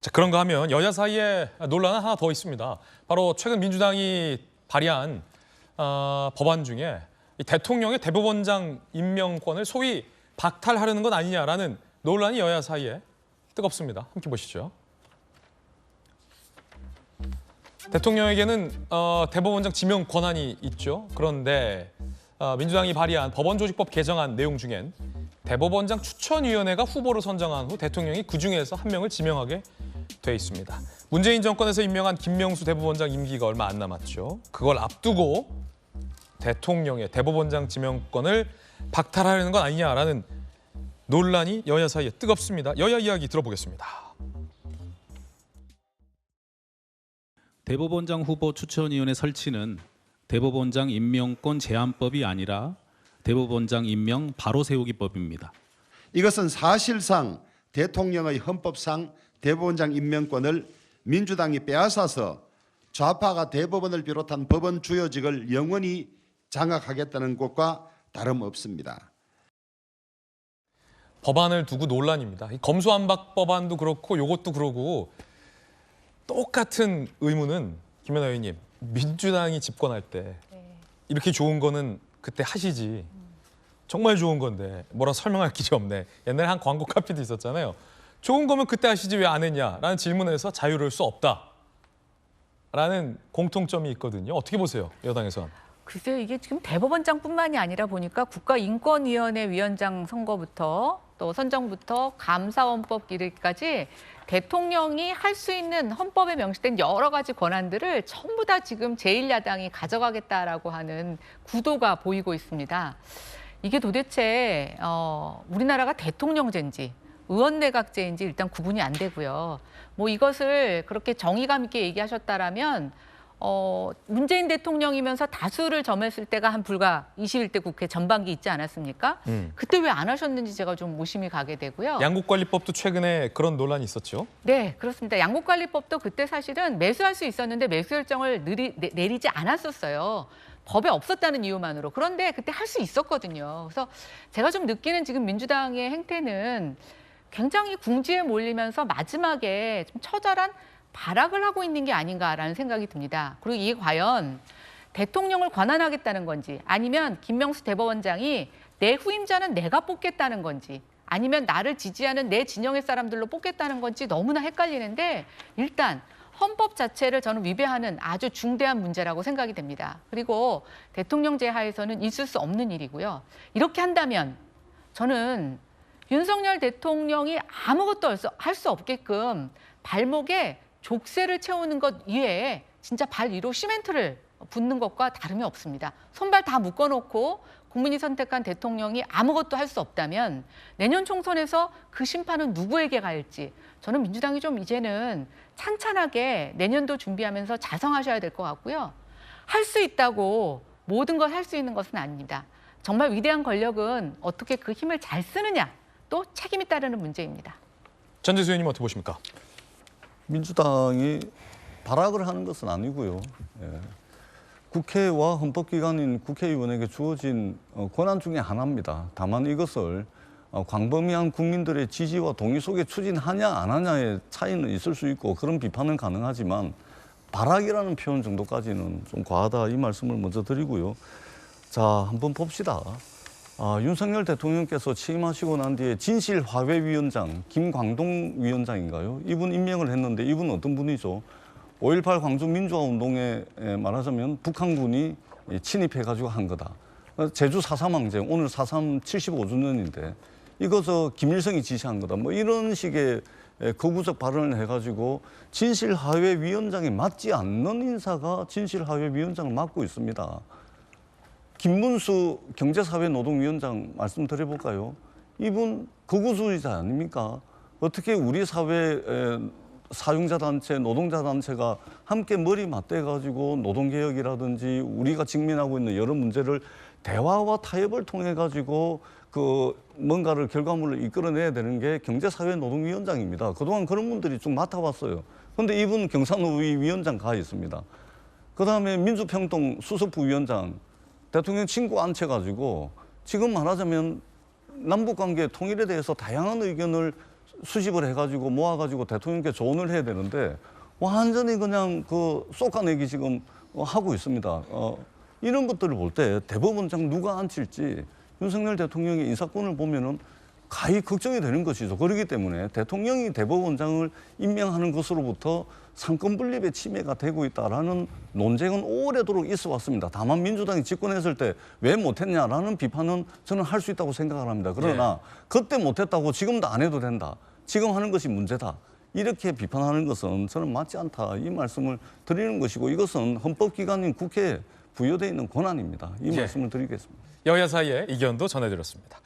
자, 그런가 하면 여야 사이에 논란은 하나 더 있습니다. 바로 최근 민주당이 발의한 법안 중에 이 대통령의 대법원장 임명권을 소위 박탈하려는 것 아니냐라는 논란이 여야 사이에 뜨겁습니다. 함께 보시죠. 대통령에게는 대법원장 지명 권한이 있죠. 그런데 민주당이 발의한 법원조직법 개정안 내용 중엔 대법원장 추천위원회가 후보를 선정한 후 대통령이 그중에서 한 명을 지명하게 돼 있습니다. 문재인 정권에서 임명한 김명수 대법원장 임기가 얼마 안 남았죠. 그걸 앞두고 대통령의 대법원장 지명권을 박탈하려는 건 아니냐라는 논란이 여야 사이에 뜨겁습니다. 여야 이야기 들어보겠습니다. 대법원장 후보 추천위원회 설치는 대법원장 임명권 제한법이 아니라 대법원장 임명 바로 세우기법입니다. 이것은 사실상 대통령의 헌법상 대법원장 임명권을 민주당이 빼앗아서 좌파가 대법원을 비롯한 법원 주요직을 영원히 장악하겠다는 것과 다름없습니다. 법안을 두고 논란입니다. 이 검수안박 법안도 그렇고 이것도 그러고 똑같은 의무는 김연아 의원님, 민주당이 집권할 때 이렇게 좋은 거는 그때 하시지. 정말 좋은 건데 뭐라 설명할 길이 없네. 옛날에 한 광고 카피도 있었잖아요. 좋은 거면 그때 하시지 왜 안 했냐라는 질문에서 자유로울 수 없다라는 공통점이 있거든요. 어떻게 보세요, 여당에선? 글쎄요, 이게 지금 대법원장뿐만이 아니라 보니까 국가인권위원회 위원장 선거부터 또 선정부터 감사원법 기르기까지 대통령이 할 수 있는 헌법에 명시된 여러 가지 권한들을 전부 다 지금 제1야당이 가져가겠다라고 하는 구도가 보이고 있습니다. 이게 도대체 우리나라가 대통령제인지 의원내각제인지 일단 구분이 안 되고요. 뭐 이것을 그렇게 정의감 있게 얘기하셨다라면 문재인 대통령이면서 다수를 점했을 때가 한 불과 21대 국회 전반기 있지 않았습니까? 그때 왜 안 하셨는지 제가 좀 의심이 가게 되고요. 양국관리법도 최근에 그런 논란이 있었죠. 네, 그렇습니다. 양국관리법도 그때 사실은 매수할 수 있었는데 매수 결정을 내리지 않았었어요. 법에 없었다는 이유만으로. 그런데 그때 할 수 있었거든요. 그래서 제가 좀 느끼는 지금 민주당의 행태는 굉장히 궁지에 몰리면서 마지막에 좀 처절한 발악을 하고 있는 게 아닌가라는 생각이 듭니다. 그리고 이게 과연 대통령을 관할하겠다는 건지 아니면 김명수 대법원장이 내 후임자는 내가 뽑겠다는 건지 아니면 나를 지지하는 내 진영의 사람들로 뽑겠다는 건지 너무나 헷갈리는데 일단 헌법 자체를 저는 위배하는 아주 중대한 문제라고 생각이 됩니다. 그리고 대통령제 하에서는 있을 수 없는 일이고요. 이렇게 한다면 저는 윤석열 대통령이 아무것도 할 수 없게끔 발목에 족쇄를 채우는 것 이외에 진짜 발 위로 시멘트를 붓는 것과 다름이 없습니다. 손발 다 묶어놓고 국민이 선택한 대통령이 아무것도 할 수 없다면 내년 총선에서 그 심판은 누구에게 갈지 저는 민주당이 좀 이제는 찬찬하게 내년도 준비하면서 자성하셔야 될 것 같고요. 할 수 있다고 모든 걸 할 수 있는 것은 아닙니다. 정말 위대한 권력은 어떻게 그 힘을 잘 쓰느냐 또 책임이 따르는 문제입니다. 전재수 의원님 어떻게 보십니까? 민주당이 발악을 하는 것은 아니고요. 국회와 헌법기관인 국회의원에게 주어진 권한 중에 하나입니다. 다만 이것을 광범위한 국민들의 지지와 동의 속에 추진하냐 안 하냐의 차이는 있을 수 있고 그런 비판은 가능하지만 발악이라는 표현 정도까지는 좀 과하다 이 말씀을 먼저 드리고요. 자, 한번 봅시다. 윤석열 대통령께서 취임하시고 난 뒤에 진실화훼위원장 김광동 위원장인가요? 이분 임명을 했는데 이분은 어떤 분이죠? 5.18 광주 민주화운동에 말하자면 북한군이 침입해가지고 한 거다. 제주 4.3 항쟁, 오늘 4.3 75주년인데 이거 김일성이 지시한 거다. 뭐 이런 식의 거구적 발언을 해가지고 진실화훼위원장에 맞지 않는 인사가 진실화훼위원장을 맡고 있습니다. 김문수 경제사회노동위원장 말씀드려볼까요? 이분 극우주의자 아닙니까? 어떻게 우리 사회 사용자단체, 노동자단체가 함께 머리 맞대가지고 노동개혁이라든지 우리가 직면하고 있는 여러 문제를 대화와 타협을 통해가지고 뭔가를 결과물을 이끌어내야 되는 게 경제사회노동위원장입니다. 그동안 그런 분들이 쭉 맡아왔어요. 그런데 이분 경산노위 위원장 가 있습니다. 그다음에 민주평통 수석부위원장 대통령 친구 앉혀가지고 지금 말하자면 남북관계 통일에 대해서 다양한 의견을 수집을 해가지고 모아가지고 대통령께 조언을 해야 되는데 완전히 그냥 그 쏟아내기 지금 하고 있습니다. 이런 것들을 볼 때 대법원장 누가 앉힐지 윤석열 대통령의 인사권을 보면은 가히 걱정이 되는 것이죠. 그렇기 때문에 대통령이 대법원장을 임명하는 것으로부터 상권 분립의 침해가 되고 있다라는 논쟁은 오래도록 있어 왔습니다. 다만 민주당이 집권했을 때 왜 못했냐라는 비판은 저는 할 수 있다고 생각을 합니다. 그러나 그때 못했다고 지금도 안 해도 된다. 지금 하는 것이 문제다. 이렇게 비판하는 것은 저는 맞지 않다. 이 말씀을 드리는 것이고 이것은 헌법기관인 국회에 부여되어 있는 권한입니다. 이 말씀을 드리겠습니다. 여야 사이의 의견도 전해드렸습니다.